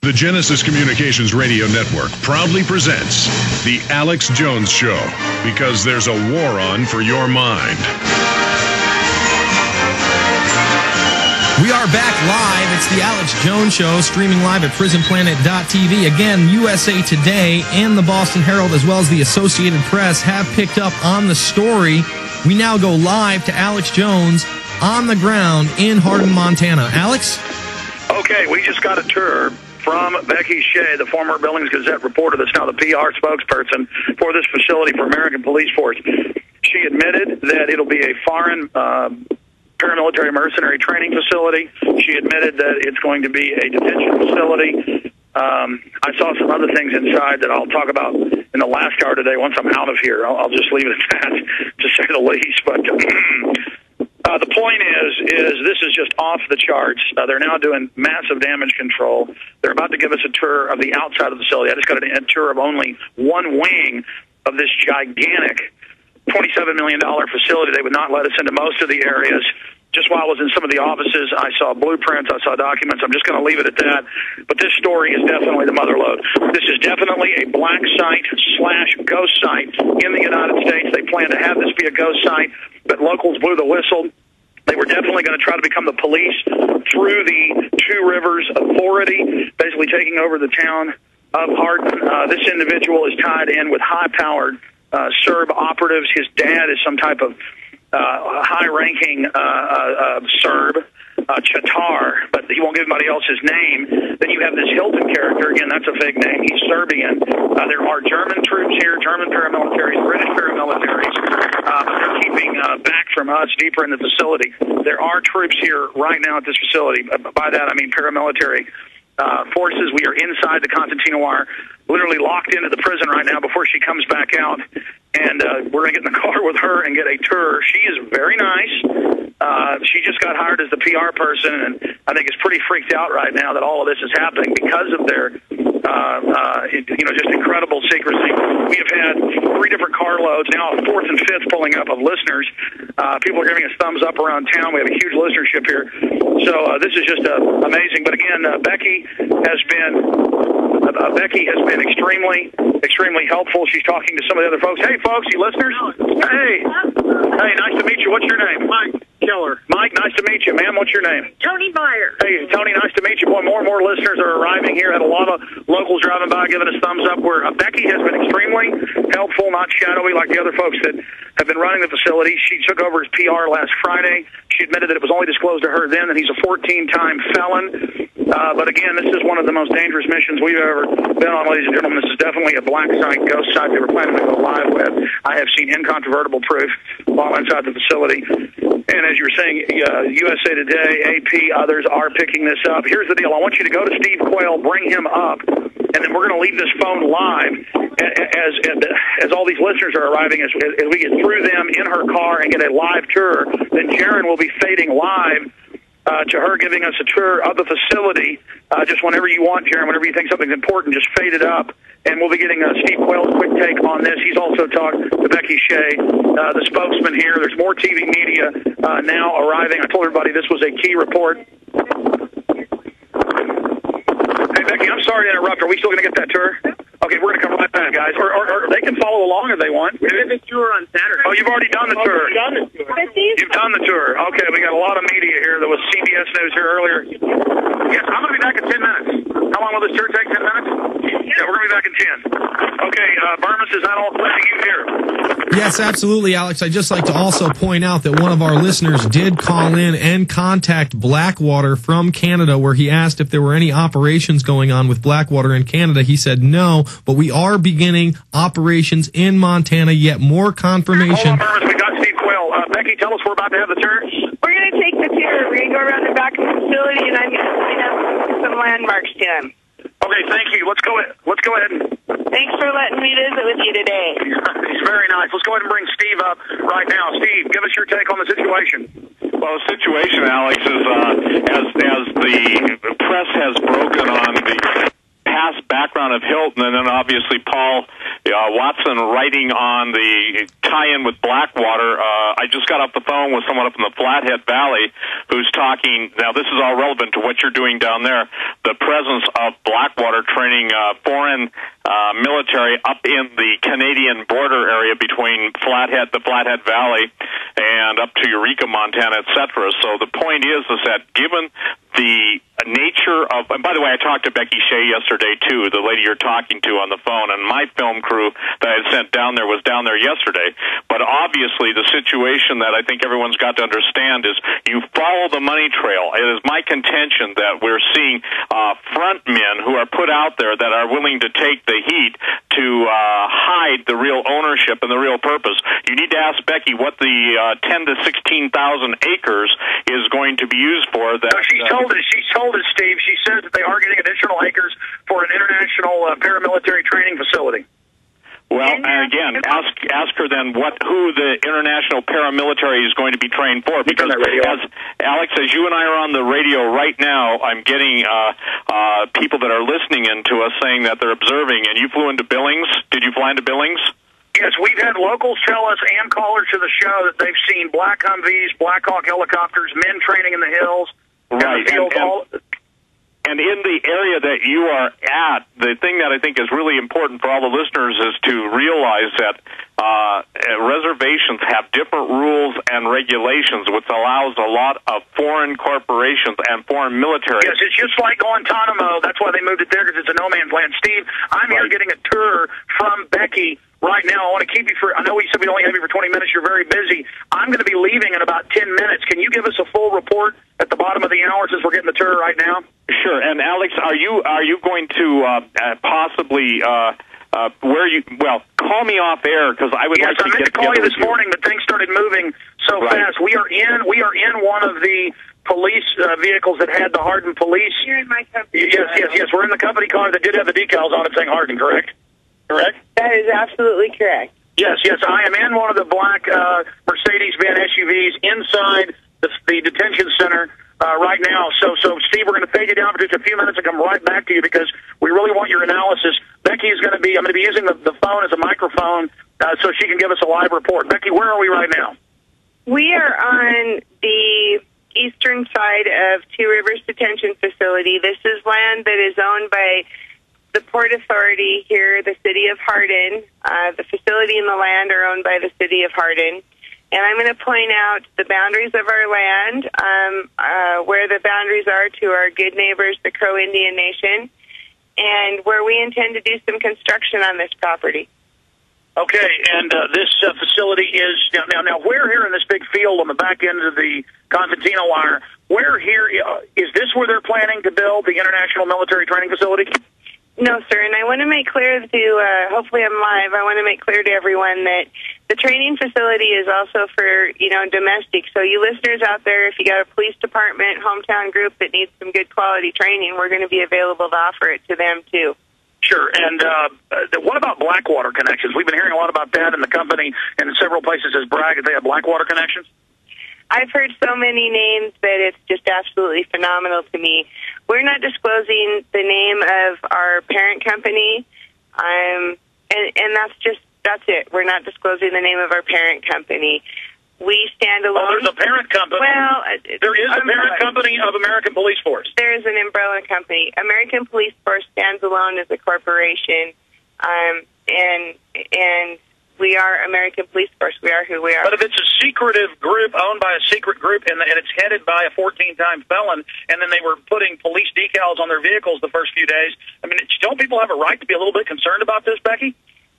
The Genesis Communications Radio Network proudly presents The Alex Jones Show, because there's a war on for your mind. We are back live. It's The Alex Jones Show, streaming live at prisonplanet.tv. Again, USA Today and the Boston Herald, as well as the Associated Press, have picked up on the story. We now go live to Alex Jones on the ground in Hardin, Montana. Alex? Okay, we just got a tour from Becky Shea, the former Billings Gazette reporter that's now the PR spokesperson for this facility for American Police Force. She admitted that it'll be a foreign paramilitary mercenary training facility. She admitted that it's going to be a detention facility. I saw some other things inside that I'll talk about in the last hour today once I'm out of here. I'll just leave it at that, to say the least. But the point is this is just off the charts. They're now doing massive damage control. They're about to give us a tour of the outside of the facility. I just got a tour of only one wing of this gigantic $27 million facility. They would not let us into most of the areas. Just while I was in some of the offices, I saw blueprints, I saw documents. I'm just going to leave it at that. But this story is definitely the mother lode. This is definitely a black site / ghost site in the United States. They plan to have this be a ghost site, but locals blew the whistle. They were definitely going to try to become the police through the Two Rivers Authority, basically taking over the town of Hardin. This individual is tied in with high-powered Serb operatives. His dad is some type of high-ranking Serb, Chatar, but he won't give anybody else his name. Then you have this Hilton character. Again, that's a fake name. He's Serbian. There are German troops here, German paramilitaries, British paramilitaries, but they're keeping back from us deeper in the facility. There are troops here right now at this facility. By that, I mean paramilitary forces. We are inside the Constantino wire, literally locked into the prison right now before she comes back out. And we're going to get in the car with her and get a tour. She is very nice. She just got hired as the PR person, and I think is pretty freaked out right now that all of this is happening because of their, just incredible secrecy. We have had 3 different carloads, now a 4th and 5th pulling up of listeners. People are giving us thumbs up around town. We have a huge listenership here. So this is just amazing. But again, Becky has been extremely helpful. She's talking to some of the other folks. Hey, folks, you listeners? Hey, nice to meet you. What's your name? Mike Keller. Mike, nice to meet you. Ma'am, what's your name? Tony Meyer. Hey, Tony, nice to meet you. Boy, more and more listeners are arriving here. Had a lot of locals driving by giving us thumbs up. Where Becky has been extremely helpful, not shadowy like the other folks that have been running the facility. She took over as PR last Friday. She admitted that it was only disclosed to her then that he's a 14-time felon. But again, this is one of the most dangerous missions we've ever been on, ladies and gentlemen. This is definitely a black site, ghost site they were planning to go live with. I have seen incontrovertible proof while inside the facility. And as you were saying, USA Today, AP, others are picking this up. Here's the deal. I want you to go to Steve Quayle, bring him up, and then we're going to leave this phone live as all these listeners are arriving, as we get through them in her car and get a live tour. Then Jaron will be fading live to her, giving us a tour of the facility. Just whenever you want, Jaron, whenever you think something's important, just fade it up. And we'll be getting Steve Quayle's quick take on this. He's also talked to Becky Shea, the spokesman here. There's more TV media now arriving. I told everybody this was a key report. Hey, Becky, I'm sorry to interrupt. Are we still going to get that tour? Okay, we're going to come right back, guys. Or they can follow along if they want. We did the tour on Saturday. Oh, you've already done the tour. You've done the tour. Okay, we got a lot of media here. There was CBS News here earlier. Yes, I'm going to be back in 10 minutes. How long will this tour take? 10 minutes? Yeah, we're going to be back in 10. Okay, Bermas, is that all letting you hear? Yes, absolutely, Alex. I'd just like to also point out that one of our listeners did call in and contact Blackwater from Canada, where he asked if there were any operations going on with Blackwater in Canada. He said no, but we are beginning operations in Montana. Yet more confirmation. Hold on, Bermas, we got Steve Quayle. Becky, tell us we're about to have the tour. We're going to take the tour. We're going to go around the back of the facility, and I'm going to point out some landmarks to him. Okay, thank you. Let's go ahead and... Thanks for letting me visit with you today. He's very nice. Let's go ahead and bring Steve up right now. Steve, give us your take on the situation. Well, the situation, Alex, is as the press has broken on the past background of Hilton, and then obviously Paul Watson writing on the tie-in with Blackwater. I just got off the phone with someone up in the Flathead Valley who's talking, now this is all relevant to what you're doing down there, the presence of Blackwater training foreign military up in the Canadian border area between the Flathead Valley, and up to Eureka, Montana, etc. So the point is that given the nature of, and by the way, I talked to Becky Shea yesterday too, the lady you're talking to on the phone, and my film crew that I had sent down there was down there yesterday. But obviously the situation that I think everyone's got to understand is you follow the money trail. It is my contention that we're seeing front men who are put out there that are willing to take the heat to hide the real ownership and the real purpose. You need to ask Becky what the 10 to 16,000 acres is going to be used for. That she's told us, Steve. She says that they are getting additional acres for an international paramilitary training facility. Well, and again, ask her then who the international paramilitary is going to be trained for. Because Alex, as you and I are on the radio right now, I'm getting people that are listening in to us saying that they're observing. And you flew into Billings. Did you fly into Billings? Yes, we've had locals tell us and callers to the show that they've seen Black Humvees, Black Hawk helicopters, men training in the hills. Right, and in the area that you are at, the thing that I think is really important for all the listeners is to realize that reservations have different rules and regulations, which allows a lot of foreign corporations and foreign military. Yes, it's just like Guantanamo. That's why they moved it there, because it's a no-man's land. Steve, I'm here getting a tour from Becky right now. I want to keep you I know we said we'd only have you for 20 minutes. You're very busy. I'm going to be leaving in about 10 minutes. Can you give us a full report at the bottom of the hour since we're getting the tour right now? Sure. And Alex, are you going to possibly call me off air, because I would like to get together with you. Yes, I meant to call you this morning, but things started moving so fast. We are in one of the police vehicles that had the Hardin police. You're in my company. Yes. We're in the company car that did have the decals on it saying Hardin, correct? Correct? That is absolutely correct. Yes. I am in one of the black Mercedes-Benz SUVs inside the detention center right now. So, Steve, we're going to fade you down for just a few minutes and come right back to you because we really want your analysis. Becky is I'm going to be using the phone as a microphone so she can give us a live report. Becky, where are we right now? We are on the eastern side of Two Rivers Detention Facility. This is land that is owned by the Port Authority here, the city of Hardin. The facility and the land are owned by the city of Hardin. And I'm going to point out the boundaries of our land, where the boundaries are to our good neighbors, the Crow Indian Nation, and where we intend to do some construction on this property. Okay, and this facility is now where here in this big field on the back end of the Constantino wire, where here is this where they're planning to build the International Military Training Facility? No, sir, and I want to make clear to, hopefully I'm live, I want to make clear to everyone that the training facility is also for, domestic. So you listeners out there, if you got a police department, hometown group that needs some good quality training, we're going to be available to offer it to them, too. Sure, and what about Blackwater connections? We've been hearing a lot about that, and the company in several places has bragged that they have Blackwater connections. I've heard so many names that it's just absolutely phenomenal to me. We're not disclosing the name of our parent company, and that's it. We're not disclosing the name of our parent company. We stand alone. Oh, there's a parent company. Well, there is a parent company of American Police Force. There is an umbrella company. American Police Force stands alone as a corporation, and we are American Police Force. We are who we are. But if it's a secretive group owned by a secret group and it's headed by a 14-time felon, and then they were putting police decals on their vehicles the first few days, don't people have a right to be a little bit concerned about this, Becky?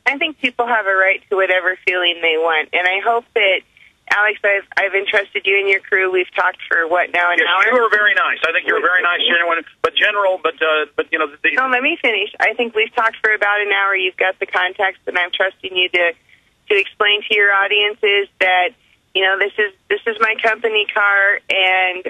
I think people have a right to whatever feeling they want, and I hope that, Alex, I've entrusted you and your crew. We've talked for, an hour? You were very nice. I think you're a very nice, genuine, but No, let me finish. I think we've talked for about an hour. You've got the context, and I'm trusting you to explain to your audiences that, this is my company car, and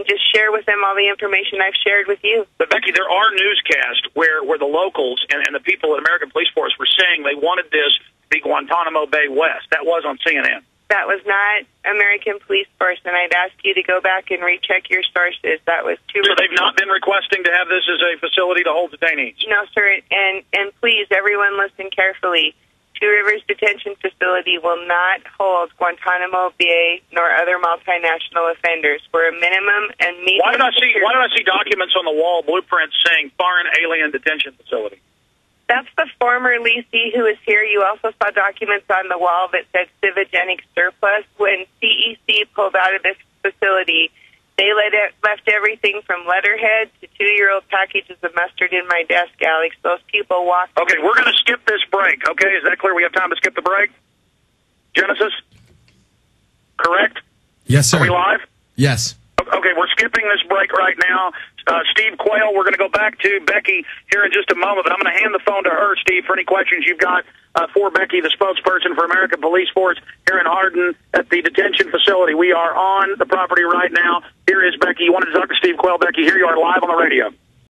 just share with them all the information I've shared with you. But Becky, there are newscasts where the locals and the people at American Police Force were saying they wanted this to be Guantanamo Bay West. That was on CNN. That was not American Police Force, and I'd ask you to go back and recheck your sources. That was Two So Rivers. they've not been requesting to have this as a facility to hold detainees? No, sir, and please, everyone listen carefully. Two Rivers Detention Facility will not hold Guantanamo Bay nor other multinational offenders. We're a minimum and medium. Why did I see documents on the wall, blueprints saying foreign alien detention facility? That's the former leasee who was here. You also saw documents on the wall that said civigenic surplus. When CEC pulled out of this facility, they left everything from letterhead to 2-year-old packages of mustard in my desk, Alex. Those people walked. Okay, we're going to skip this break, okay? Is that clear? We have time to skip the break? Genesis? Correct? Yes, sir. Are we live? Yes. Okay, we're skipping this break right now. Steve Quayle, we're going to go back to Becky here in just a moment, but I'm going to hand the phone to her, Steve, for any questions you've got for Becky, the spokesperson for American Police Force here in Hardin at the detention facility. We are on the property right now. Here is Becky. You wanted to talk to Steve Quayle, Becky. Here you are live on the radio.